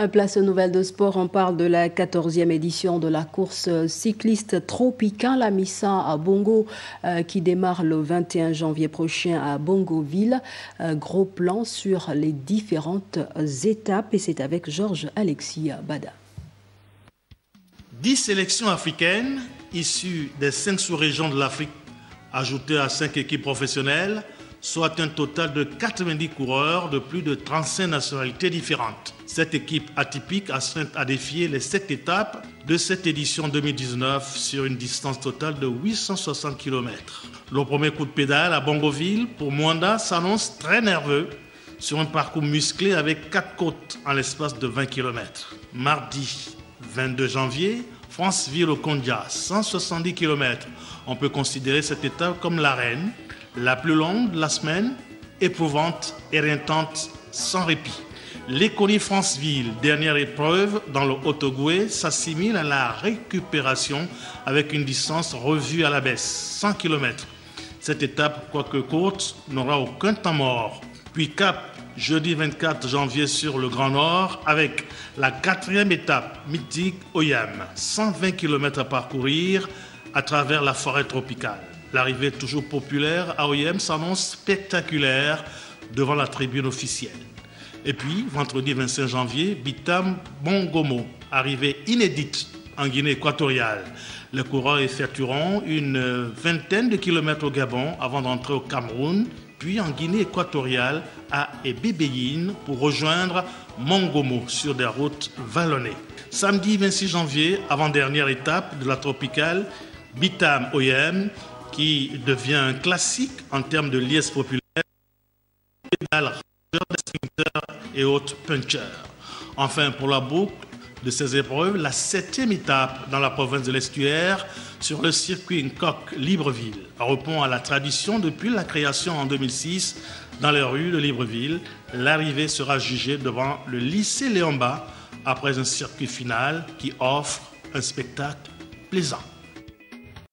Place nouvelle de sport, on parle de la 14e édition de la course cycliste Tropical à Missa à Bongo qui démarre le 21 janvier prochain à Bongoville. Gros plan sur les différentes étapes et c'est avec Georges Alexis Bada. 10 sélections africaines issues des 5 sous-régions de l'Afrique ajoutées à 5 équipes professionnelles, soit un total de 90 coureurs de plus de 35 nationalités différentes. Cette équipe atypique astreinte à défier les 7 étapes de cette édition 2019 sur une distance totale de 860 km. Le premier coup de pédale à Bongoville pour Mwanda s'annonce très nerveux sur un parcours musclé avec 4 côtes en l'espace de 20 km. Mardi 22 janvier, Franceville-au-Kondia, 170 km. On peut considérer cette étape comme l'arène, la plus longue de la semaine, éprouvante et éreintante sans répit. L'économie Franceville, dernière épreuve dans le Haut-Ogooué, s'assimile à la récupération avec une distance revue à la baisse, 100 km. Cette étape, quoique courte, n'aura aucun temps mort. Puis cap, jeudi 24 janvier sur le Grand Nord, avec la 4e étape mythique Oyam, 120 km à parcourir à travers la forêt tropicale. L'arrivée toujours populaire à Oyem s'annonce spectaculaire devant la tribune officielle. Et puis, vendredi 25 janvier, Bitam Bongomo, arrivée inédite en Guinée équatoriale. Les coureurs effectueront une vingtaine de kilomètres au Gabon avant d'entrer au Cameroun, puis en Guinée équatoriale à Ebébéyine pour rejoindre Mongomo sur des routes vallonnées. Samedi 26 janvier, avant-dernière étape de la tropicale, Bitam Oyem, qui devient un classique en termes de liesse populaire, pédale, et autres punchers. Enfin, pour la boucle de ces épreuves, la 7e étape dans la province de l'Estuaire sur le circuit Nkock-Libreville répond à la tradition depuis la création en 2006 dans les rues de Libreville. L'arrivée sera jugée devant le lycée Léon Bas après un circuit final qui offre un spectacle plaisant.